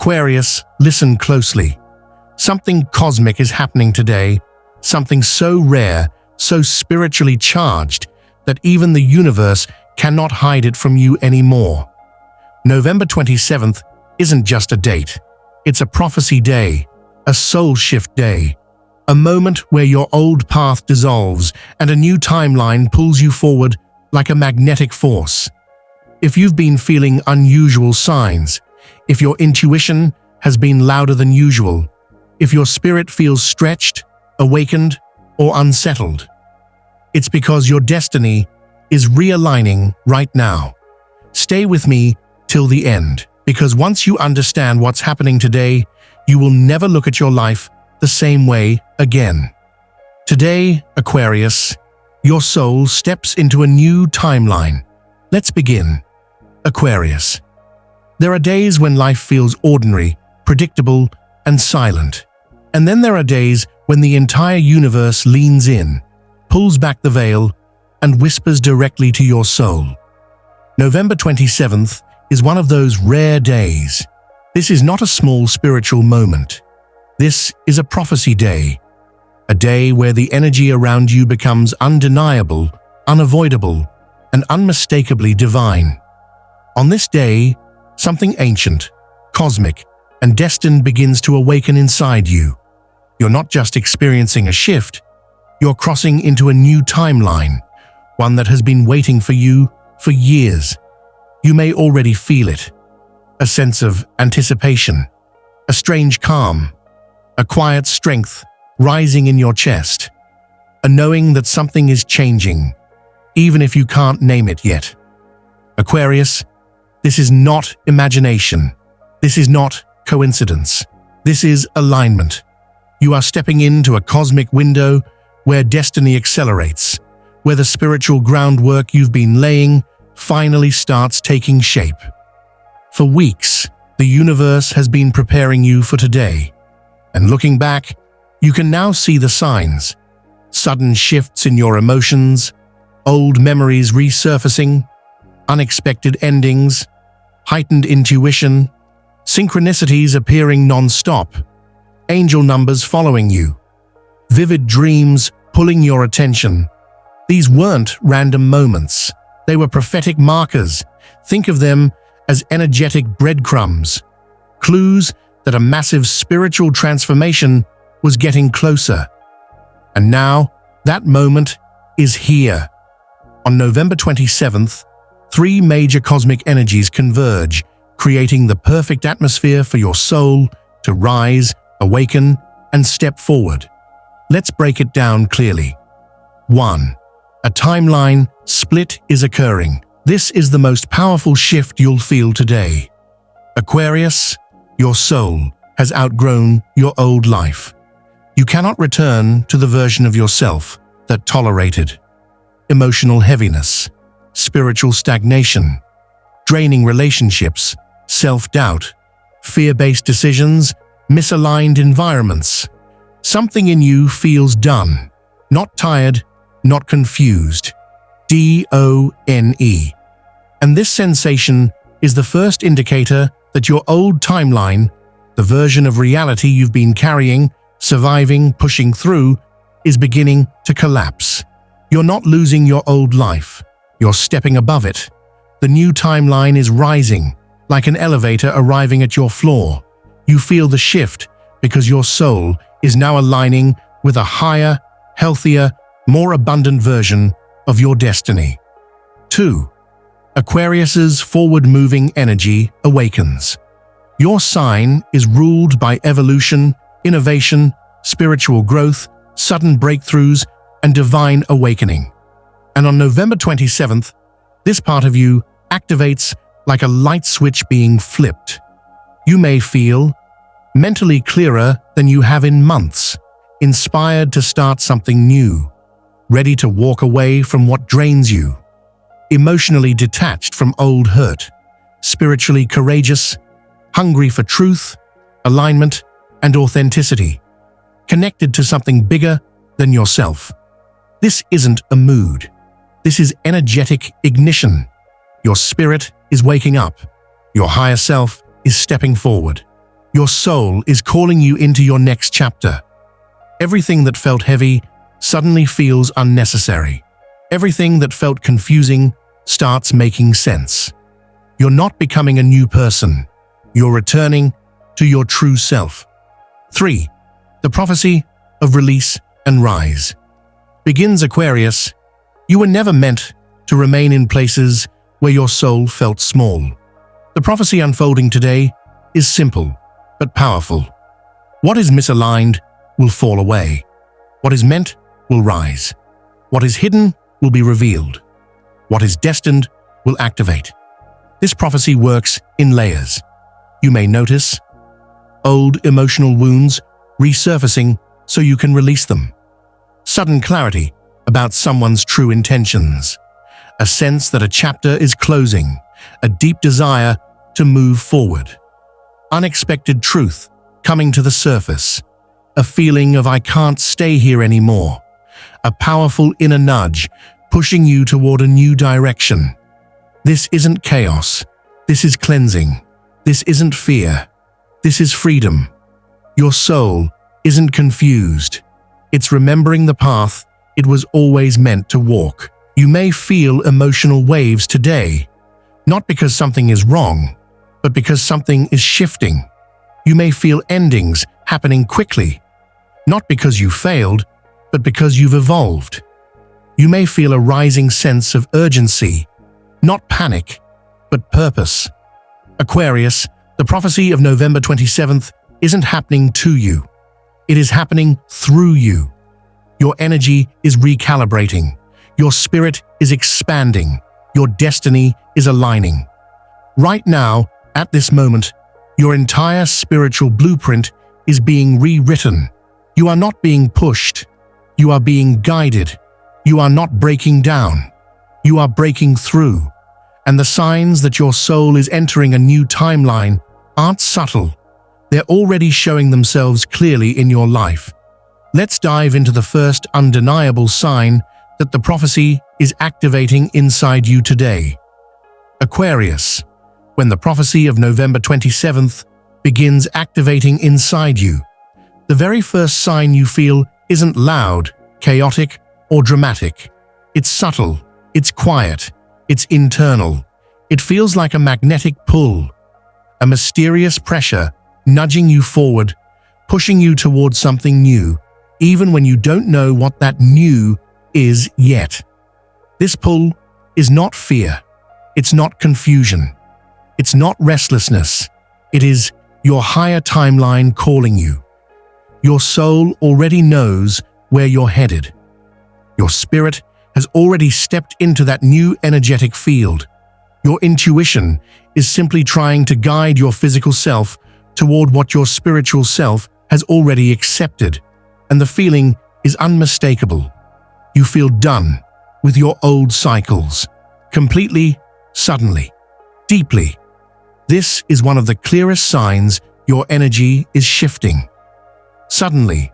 Aquarius, listen closely. Something cosmic is happening today, something so rare, so spiritually charged, that even the universe cannot hide it from you anymore. November 27th isn't just a date. It's a prophecy day, a soul shift day, a moment where your old path dissolves and a new timeline pulls you forward like a magnetic force. If you've been feeling unusual signs, if your intuition has been louder than usual, if your spirit feels stretched, awakened, or unsettled, it's because your destiny is realigning right now. Stay with me till the end, because once you understand what's happening today, you will never look at your life the same way again. Today, Aquarius, your soul steps into a new timeline. Let's begin. Aquarius. There are days when life feels ordinary, predictable, and silent. And then there are days when the entire universe leans in, pulls back the veil, and whispers directly to your soul. November 27th is one of those rare days. This is not a small spiritual moment. This is a prophecy day. A day where the energy around you becomes undeniable, unavoidable, and unmistakably divine. On this day, something ancient, cosmic, and destined begins to awaken inside you. You're not just experiencing a shift, you're crossing into a new timeline, one that has been waiting for you for years. You may already feel it. A sense of anticipation, a strange calm, a quiet strength rising in your chest, a knowing that something is changing, even if you can't name it yet. Aquarius, this is not imagination. This is not coincidence. This is alignment. You are stepping into a cosmic window where destiny accelerates, where the spiritual groundwork you've been laying finally starts taking shape. For weeks, the universe has been preparing you for today. And looking back, you can now see the signs. Sudden shifts in your emotions, old memories resurfacing, unexpected endings, heightened intuition, synchronicities appearing non-stop, angel numbers following you, vivid dreams pulling your attention. These weren't random moments. They were prophetic markers. Think of them as energetic breadcrumbs, clues that a massive spiritual transformation was getting closer. And now, that moment is here. On November 27th, three major cosmic energies converge, creating the perfect atmosphere for your soul to rise, awaken, and step forward. Let's break it down clearly. 1. A timeline split is occurring. This is the most powerful shift you'll feel today. Aquarius, your soul has outgrown your old life. You cannot return to the version of yourself that tolerated emotional heaviness, spiritual stagnation, draining relationships, self-doubt, fear-based decisions, misaligned environments. Something in you feels done, not tired, not confused. D-O-N-E. And this sensation is the first indicator that your old timeline, the version of reality you've been carrying, surviving, pushing through, is beginning to collapse. You're not losing your old life. You're stepping above it. The new timeline is rising, like an elevator arriving at your floor. You feel the shift because your soul is now aligning with a higher, healthier, more abundant version of your destiny. 2. Aquarius's forward-moving energy awakens. Your sign is ruled by evolution, innovation, spiritual growth, sudden breakthroughs, and divine awakening. And on November 27th, this part of you activates like a light switch being flipped. You may feel mentally clearer than you have in months, inspired to start something new, ready to walk away from what drains you, emotionally detached from old hurt, spiritually courageous, hungry for truth, alignment, and authenticity, connected to something bigger than yourself. This isn't a mood. This is energetic ignition. Your spirit is waking up. Your higher self is stepping forward. Your soul is calling you into your next chapter. Everything that felt heavy suddenly feels unnecessary. Everything that felt confusing starts making sense. You're not becoming a new person. You're returning to your true self. 3. The prophecy of release and rise. Begins Aquarius. You were never meant to remain in places where your soul felt small. The prophecy unfolding today is simple but powerful. What is misaligned will fall away. What is meant will rise. What is hidden will be revealed. What is destined will activate. This prophecy works in layers. You may notice old emotional wounds resurfacing so you can release them. Sudden clarity about someone's true intentions. A sense that a chapter is closing. A deep desire to move forward. Unexpected truth coming to the surface. A feeling of I can't stay here anymore. A powerful inner nudge pushing you toward a new direction. This isn't chaos. This is cleansing. This isn't fear. This is freedom. Your soul isn't confused. It's remembering the path it was always meant to walk. You may feel emotional waves today, not because something is wrong, but because something is shifting. You may feel endings happening quickly, not because you failed, but because you've evolved. You may feel a rising sense of urgency, not panic, but purpose. Aquarius, the prophecy of November 27th isn't happening to you. It is happening through you. Your energy is recalibrating. Your spirit is expanding. Your destiny is aligning. Right now, at this moment, your entire spiritual blueprint is being rewritten. You are not being pushed. You are being guided. You are not breaking down. You are breaking through. And the signs that your soul is entering a new timeline aren't subtle. They're already showing themselves clearly in your life. Let's dive into the first undeniable sign that the prophecy is activating inside you today. Aquarius, when the prophecy of November 27th begins activating inside you, the very first sign you feel isn't loud, chaotic, or dramatic. It's subtle, it's quiet, it's internal. It feels like a magnetic pull, a mysterious pressure nudging you forward, pushing you towards something new, even when you don't know what that new is yet. This pull is not fear. It's not confusion. It's not restlessness. It is your higher timeline calling you. Your soul already knows where you're headed. Your spirit has already stepped into that new energetic field. Your intuition is simply trying to guide your physical self toward what your spiritual self has already accepted, and the feeling is unmistakable. You feel done with your old cycles, completely, suddenly, deeply. This is one of the clearest signs your energy is shifting. Suddenly,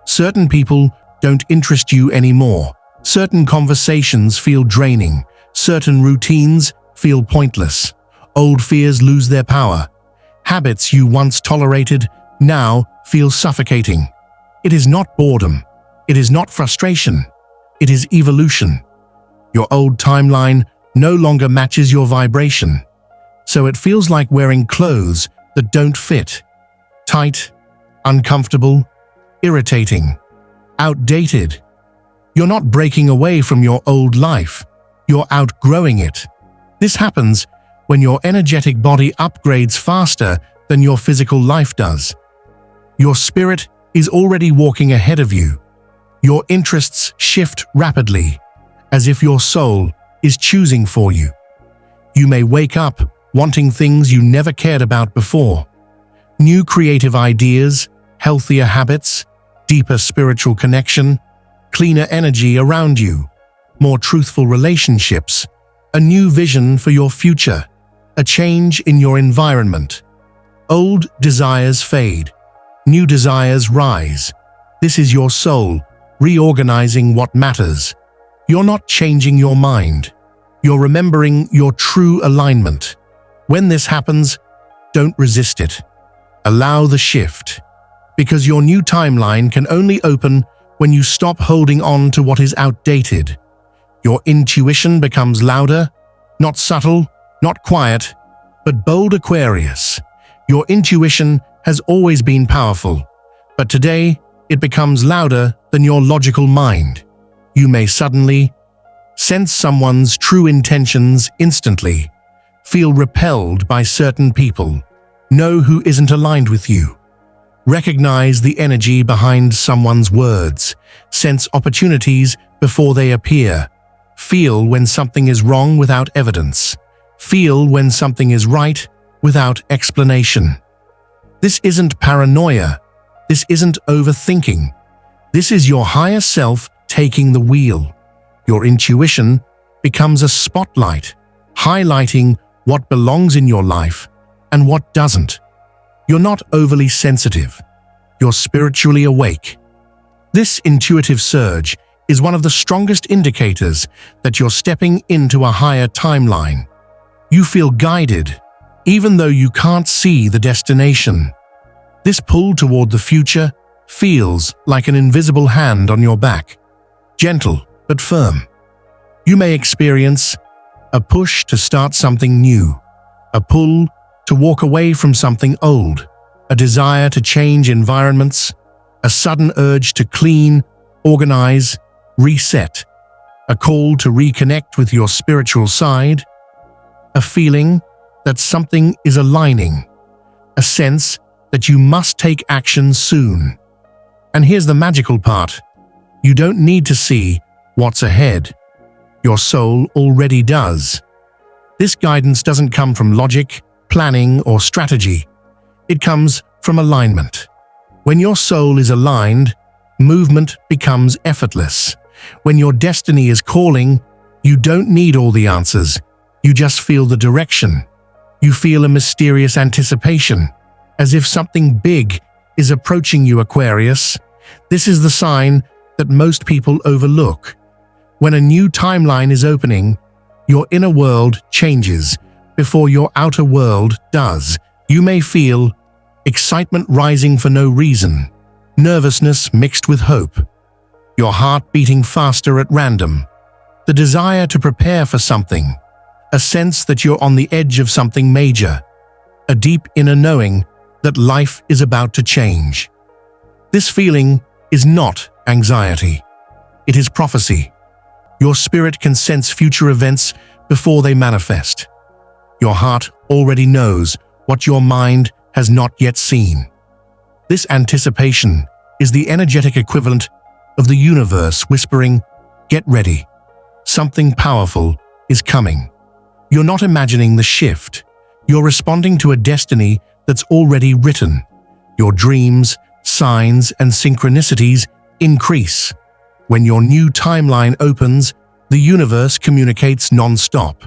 certain people don't interest you anymore. Certain conversations feel draining. Certain routines feel pointless. Old fears lose their power. Habits you once tolerated now feel suffocating. It is not boredom. It is not frustration. It is evolution. Your old timeline no longer matches your vibration, so it feels like wearing clothes that don't fit. Tight, uncomfortable, irritating, outdated. You're not breaking away from your old life. You're outgrowing it. This happens when your energetic body upgrades faster than your physical life does. Your spirit is already walking ahead of you. Your interests shift rapidly, as if your soul is choosing for you. You may wake up wanting things you never cared about before. New creative ideas, healthier habits, deeper spiritual connection, cleaner energy around you, more truthful relationships, a new vision for your future, a change in your environment. Old desires fade. New desires rise. This is your soul reorganizing what matters. You're not changing your mind. You're remembering your true alignment. When this happens, don't resist it. Allow the shift, because your new timeline can only open when you stop holding on to what is outdated. Your intuition becomes louder, not subtle, not quiet, but bold. Aquarius. Your intuition has always been powerful, but today it becomes louder than your logical mind. You may suddenly sense someone's true intentions instantly, feel repelled by certain people, know who isn't aligned with you. Recognize the energy behind someone's words, sense opportunities before they appear, feel when something is wrong without evidence, feel when something is right without explanation. This isn't paranoia, this isn't overthinking. This is your higher self taking the wheel. Your intuition becomes a spotlight, highlighting what belongs in your life and what doesn't. You're not overly sensitive. You're spiritually awake. This intuitive surge is one of the strongest indicators that you're stepping into a higher timeline. You feel guided, even though you can't see the destination. This pull toward the future feels like an invisible hand on your back, gentle but firm. You may experience a push to start something new, a pull to walk away from something old, a desire to change environments, a sudden urge to clean, organize, reset, a call to reconnect with your spiritual side, a feeling that something is aligning, a sense that you must take action soon. And here's the magical part. You don't need to see what's ahead. Your soul already does. This guidance doesn't come from logic, planning, or strategy. It comes from alignment. When your soul is aligned, movement becomes effortless. When your destiny is calling, you don't need all the answers. You just feel the direction. You feel a mysterious anticipation, as if something big is approaching you. Aquarius. This is the sign that most people overlook. When a new timeline is opening, your inner world changes before your outer world does. You may feel excitement rising for no reason, nervousness mixed with hope, your heart beating faster at random, the desire to prepare for something, a sense that you're on the edge of something major, a deep inner knowing that life is about to change. This feeling is not anxiety. It is prophecy. Your spirit can sense future events before they manifest. Your heart already knows what your mind has not yet seen. This anticipation is the energetic equivalent of the universe whispering, "Get ready. Something powerful is coming." You're not imagining the shift. You're responding to a destiny that's already written. Your dreams, signs, and synchronicities increase. When your new timeline opens, the universe communicates non-stop.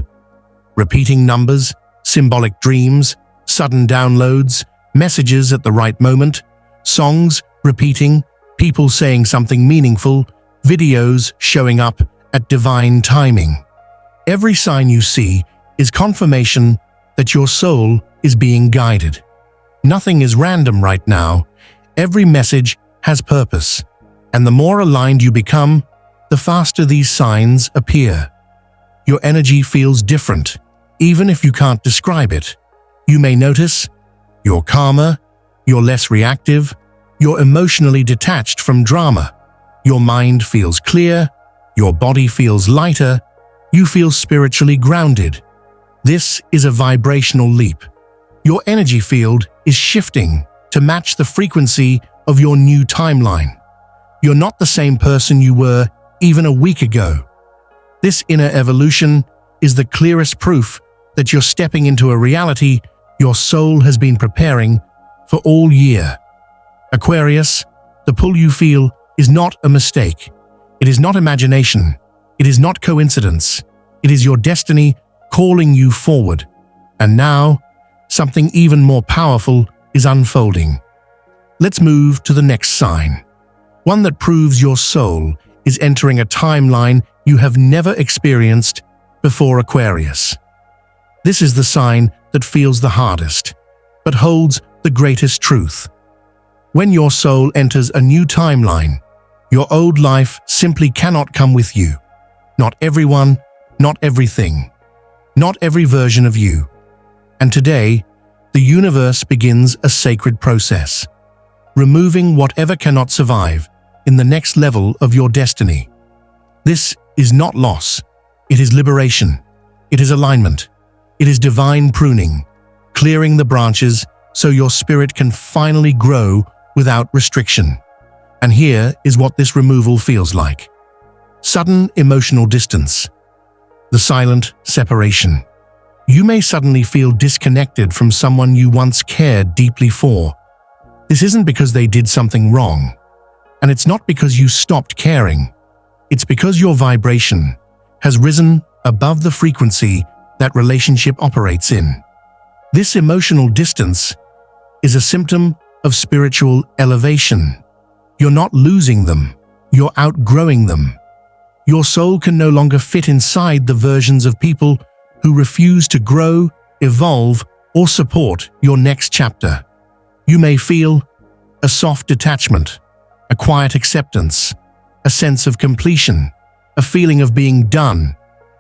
Repeating numbers, symbolic dreams, sudden downloads, messages at the right moment, songs repeating, people saying something meaningful, videos showing up at divine timing. Every sign you see is confirmation that your soul is being guided. Nothing is random right now. Every message has purpose. And the more aligned you become, the faster these signs appear. Your energy feels different, even if you can't describe it. You may notice you're calmer, you're less reactive, you're emotionally detached from drama. Your mind feels clear, your body feels lighter, you feel spiritually grounded. This is a vibrational leap. Your energy field is shifting to match the frequency of your new timeline. You're not the same person you were even a week ago. This inner evolution is the clearest proof that you're stepping into a reality your soul has been preparing for all year. Aquarius, the pull you feel is not a mistake. It is not imagination. It is not coincidence. It is your destiny calling you forward. And now, something even more powerful is unfolding. Let's move to the next sign. One that proves your soul is entering a timeline you have never experienced before. Aquarius. This is the sign that feels the hardest, but holds the greatest truth. When your soul enters a new timeline, your old life simply cannot come with you. Not everyone, not everything, not every version of you. And today, the universe begins a sacred process, removing whatever cannot survive in the next level of your destiny. This is not loss, it is liberation, it is alignment, it is divine pruning, clearing the branches so your spirit can finally grow without restriction. And here is what this removal feels like. Sudden emotional distance. The silent separation. You may suddenly feel disconnected from someone you once cared deeply for. This isn't because they did something wrong. And it's not because you stopped caring. It's because your vibration has risen above the frequency that relationship operates in. This emotional distance is a symptom of spiritual elevation. You're not losing them, you're outgrowing them. Your soul can no longer fit inside the versions of people who refuse to grow, evolve, or support your next chapter. You may feel a soft detachment, a quiet acceptance, a sense of completion, a feeling of being done,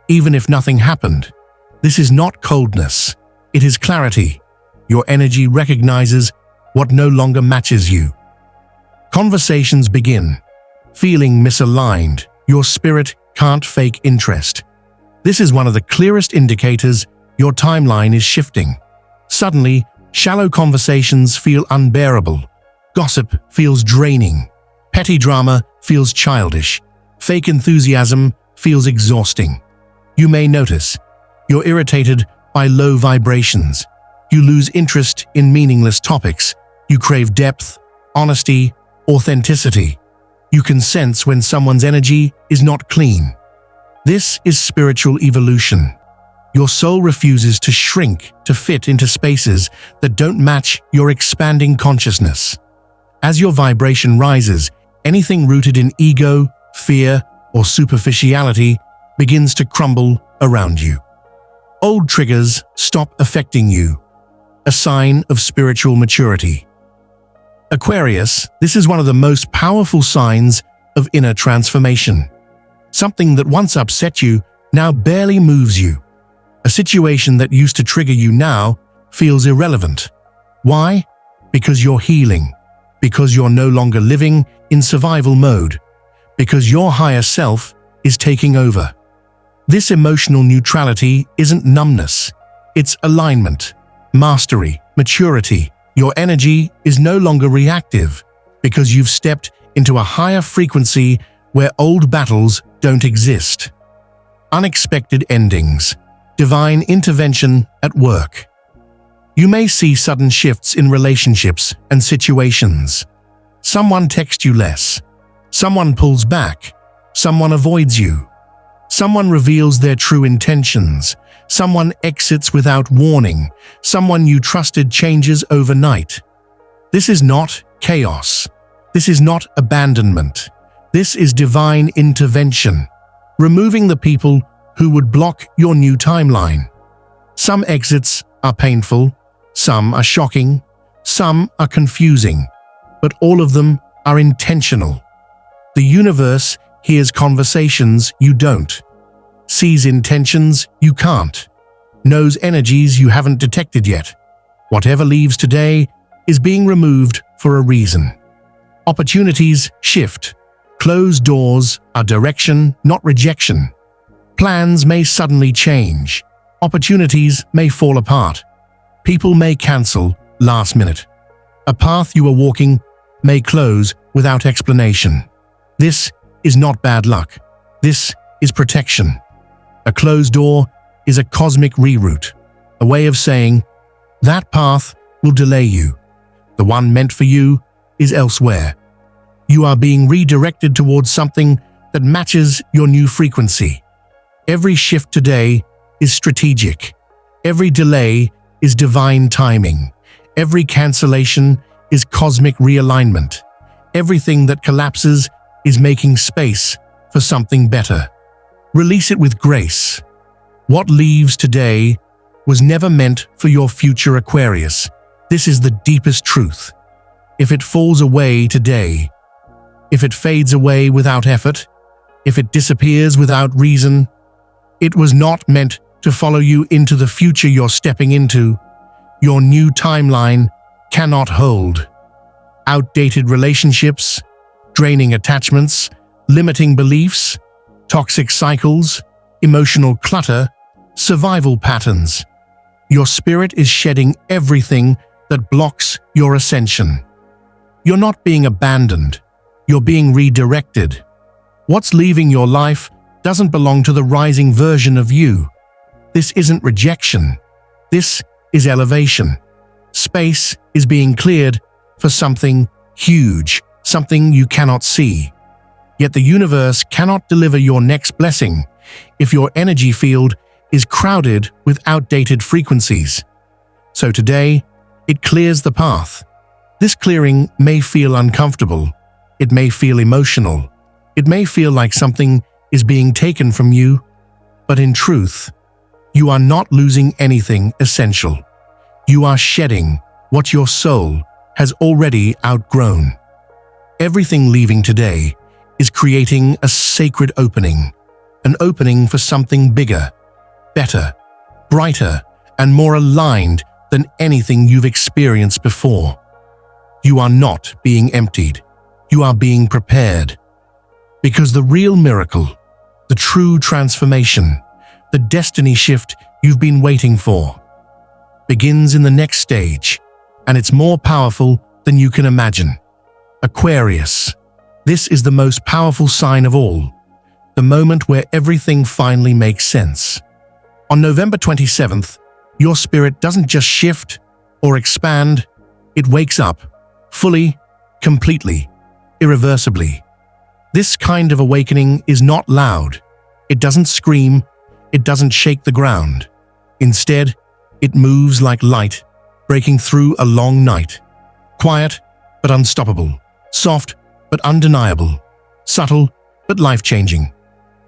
even if nothing happened. This is not coldness, it is clarity. Your energy recognizes what no longer matches you. Conversations begin. Feeling misaligned, your spirit can't fake interest. This is one of the clearest indicators your timeline is shifting. Suddenly, shallow conversations feel unbearable. Gossip feels draining. Petty drama feels childish. Fake enthusiasm feels exhausting. You may notice you're irritated by low vibrations. You lose interest in meaningless topics. You crave depth, honesty, authenticity. You can sense when someone's energy is not clean. This is spiritual evolution. Your soul refuses to shrink to fit into spaces that don't match your expanding consciousness. As your vibration rises, anything rooted in ego, fear, or superficiality begins to crumble around you. Old triggers stop affecting you, a sign of spiritual maturity. Aquarius, this is one of the most powerful signs of inner transformation. Something that once upset you now barely moves you. A situation that used to trigger you now feels irrelevant. Why? Because you're healing. Because you're no longer living in survival mode. Because your higher self is taking over. This emotional neutrality isn't numbness. It's alignment, mastery, maturity. Your energy is no longer reactive because you've stepped into a higher frequency where old battles don't exist. Unexpected endings. Divine intervention at work. You may see sudden shifts in relationships and situations. Someone texts you less. Someone pulls back. Someone avoids you. Someone reveals their true intentions. Someone exits without warning. Someone you trusted changes overnight. This is not chaos. This is not abandonment. This is divine intervention, removing the people who would block your new timeline. Some exits are painful, some are shocking, some are confusing, but all of them are intentional. The universe hears conversations you don't, sees intentions you can't, knows energies you haven't detected yet. Whatever leaves today is being removed for a reason. Opportunities shift. Closed doors are direction, not rejection. Plans may suddenly change. Opportunities may fall apart. People may cancel last minute. A path you were walking may close without explanation. This is not bad luck. This is protection. A closed door is a cosmic reroute, a way of saying, that path will delay you. The one meant for you is elsewhere. You are being redirected towards something that matches your new frequency. Every shift today is strategic. Every delay is divine timing. Every cancellation is cosmic realignment. Everything that collapses is making space for something better. Release it with grace. What leaves today was never meant for your future, Aquarius. This is the deepest truth. If it falls away today, if it fades away without effort, if it disappears without reason, it was not meant to follow you into the future you're stepping into. Your new timeline cannot hold. Outdated relationships, draining attachments, limiting beliefs, toxic cycles, emotional clutter, survival patterns. Your spirit is shedding everything that blocks your ascension. You're not being abandoned. You're being redirected. What's leaving your life doesn't belong to the rising version of you. This isn't rejection. This is elevation. Space is being cleared for something huge, something you cannot see. Yet the universe cannot deliver your next blessing if your energy field is crowded with outdated frequencies. So today, it clears the path. This clearing may feel uncomfortable. It may feel emotional. It may feel like something is being taken from you. But in truth, you are not losing anything essential. You are shedding what your soul has already outgrown. Everything leaving today is creating a sacred opening, an opening for something bigger, better, brighter, and more aligned than anything you've experienced before. You are not being emptied. You are being prepared. Because the real miracle, the true transformation, the destiny shift you've been waiting for, begins in the next stage, and it's more powerful than you can imagine. Aquarius. This is the most powerful sign of all, the moment where everything finally makes sense. On November 27th, your spirit doesn't just shift or expand, it wakes up, fully, completely, irreversibly. This kind of awakening is not loud. It doesn't scream. It doesn't shake the ground. Instead, it moves like light, breaking through a long night. Quiet, but unstoppable. Soft, but undeniable. Subtle, but life-changing.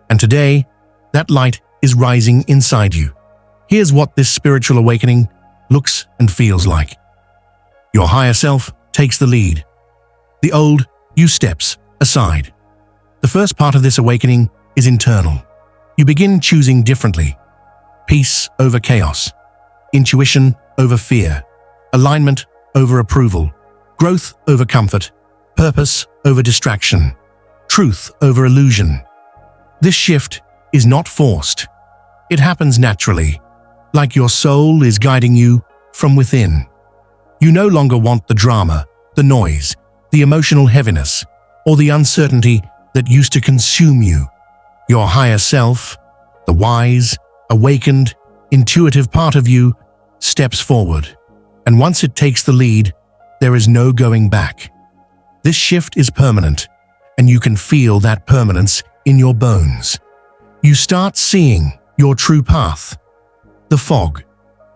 And today, that light is rising inside you. Here's what this spiritual awakening looks and feels like. Your higher self takes the lead. The old you steps aside. The first part of this awakening is internal. You begin choosing differently. Peace over chaos. Intuition over fear. Alignment over approval. Growth over comfort. Purpose over distraction. Truth over illusion. This shift is not forced. It happens naturally, like your soul is guiding you from within. You no longer want the drama, the noise, the emotional heaviness, or the uncertainty that used to consume you. Your higher self, the wise, awakened, intuitive part of you, steps forward. And once it takes the lead, there is no going back. This shift is permanent, and you can feel that permanence in your bones. You start seeing your true path. The fog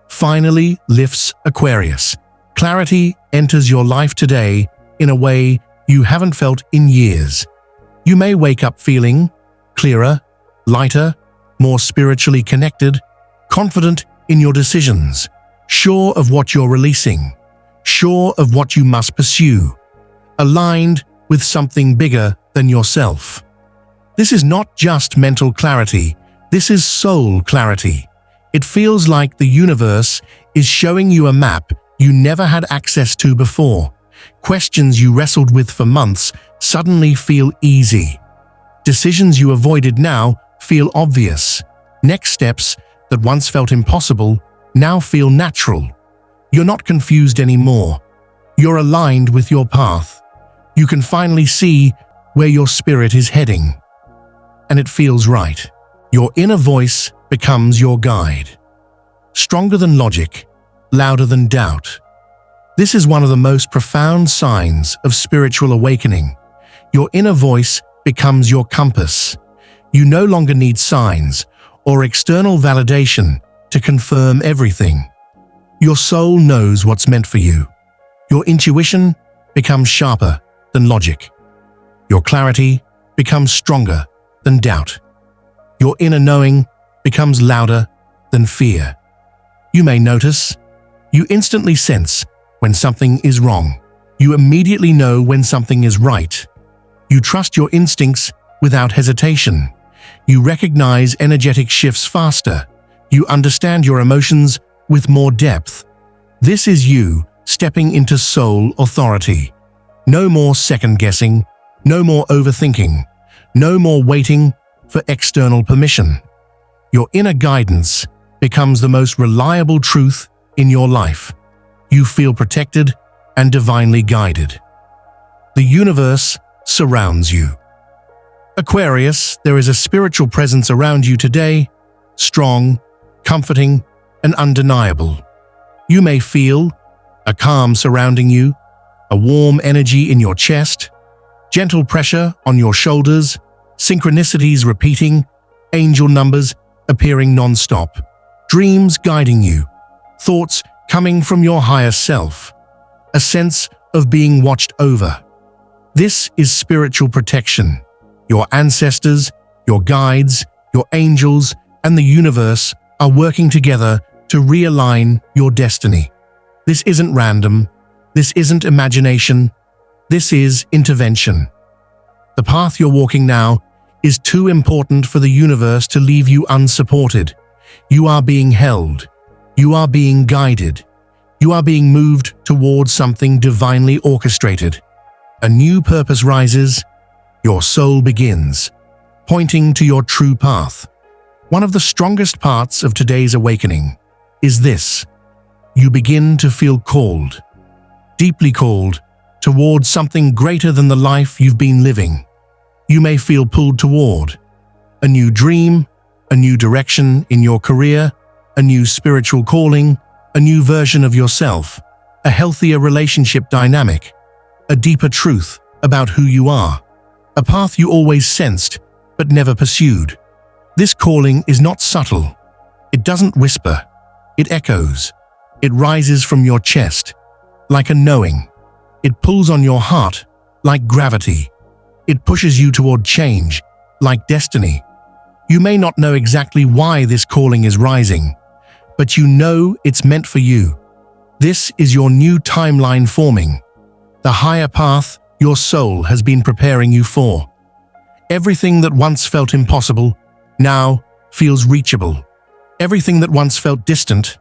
finally lifts Aquarius. Clarity enters your life today in a way you haven't felt in years. You may wake up feeling clearer, lighter, more spiritually connected, confident in your decisions, sure of what you're releasing, sure of what you must pursue, aligned with something bigger than yourself. This is not just mental clarity, this is soul clarity. It feels like the universe is showing you a map you never had access to before. Questions you wrestled with for months suddenly feel easy. Decisions you avoided now feel obvious. Next steps that once felt impossible now feel natural. You're not confused anymore. You're aligned with your path. You can finally see where your spirit is heading. And it feels right. Your inner voice becomes your guide. Stronger than logic, louder than doubt. This is one of the most profound signs of spiritual awakening. Your inner voice becomes your compass. You no longer need signs or external validation to confirm everything. Your soul knows what's meant for you. Your intuition becomes sharper than logic. Your clarity becomes stronger than doubt. Your inner knowing becomes louder than fear. You may notice, you instantly sense when something is wrong. You immediately know when something is right. You trust your instincts without hesitation. You recognize energetic shifts faster. You understand your emotions with more depth. This is you stepping into soul authority. No more second-guessing, no more overthinking, no more waiting for external permission. Your inner guidance becomes the most reliable truth in your life. You feel protected and divinely guided. The universe surrounds you. Aquarius, there is a spiritual presence around you today, strong, comforting, and undeniable. You may feel a calm surrounding you, a warm energy in your chest, gentle pressure on your shoulders, synchronicities repeating, angel numbers appearing non-stop, dreams guiding you, thoughts coming from your higher self, a sense of being watched over. This is spiritual protection. Your ancestors, your guides, your angels, and the universe are working together to realign your destiny. This isn't random. This isn't imagination. This is intervention. The path you're walking now is too important for the universe to leave you unsupported. You are being held. You are being guided. You are being moved towards something divinely orchestrated. A new purpose rises. Your soul begins, pointing to your true path. One of the strongest parts of today's awakening is this. You begin to feel called, deeply called, towards something greater than the life you've been living. You may feel pulled toward a new dream, a new direction in your career, a new spiritual calling, a new version of yourself, a healthier relationship dynamic, a deeper truth about who you are, a path you always sensed but never pursued. This calling is not subtle. It doesn't whisper. It echoes. It rises from your chest, like a knowing. It pulls on your heart, like gravity. It pushes you toward change, like destiny. You may not know exactly why this calling is rising, but you know it's meant for you. This is your new timeline forming, the higher path your soul has been preparing you for. Everything that once felt impossible now feels reachable. Everything that once felt distant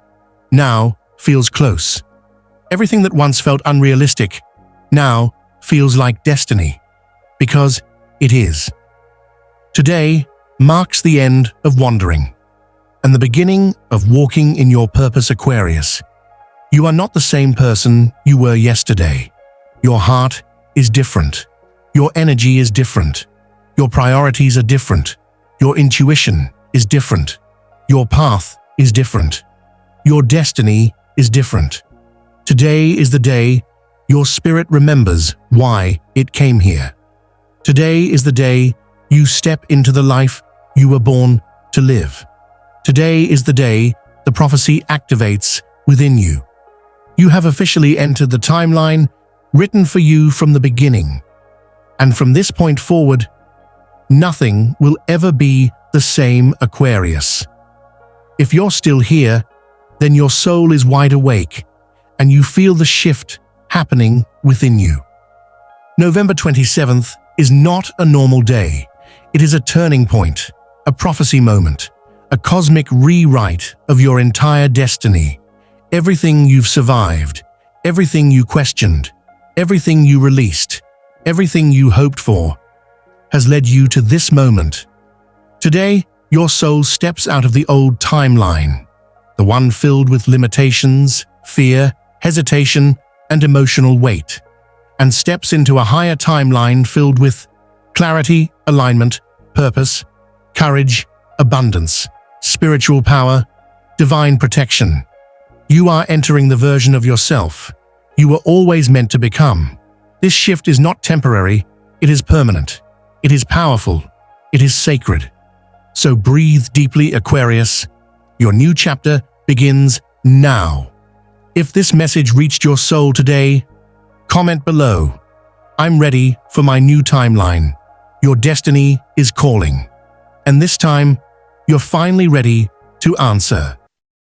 now feels close. Everything that once felt unrealistic now feels like destiny, because it is. Today marks the end of wandering and the beginning of walking in your purpose, Aquarius. You are not the same person you were yesterday. Your heart is different. Your energy is different. Your priorities are different. Your intuition is different. Your path is different. Your destiny is different. Today is the day your spirit remembers why it came here. Today is the day you step into the life you were born to live. Today is the day the prophecy activates within you. You have officially entered the timeline written for you from the beginning. And from this point forward, nothing will ever be the same, Aquarius. If you're still here, then your soul is wide awake and you feel the shift happening within you. November 27th is not a normal day. It is a turning point, a prophecy moment, a cosmic rewrite of your entire destiny. Everything you've survived, everything you questioned, everything you released, everything you hoped for, has led you to this moment. Today, your soul steps out of the old timeline, the one filled with limitations, fear, hesitation, and emotional weight, and steps into a higher timeline filled with clarity, alignment, purpose, courage, abundance, spiritual power, divine protection. You are entering the version of yourself you were always meant to become. This shift is not temporary, it is permanent. It is powerful. It is sacred. So breathe deeply, Aquarius. Your new chapter begins now. If this message reached your soul today, comment below. I'm ready for my new timeline. Your destiny is calling. And this time, you're finally ready to answer.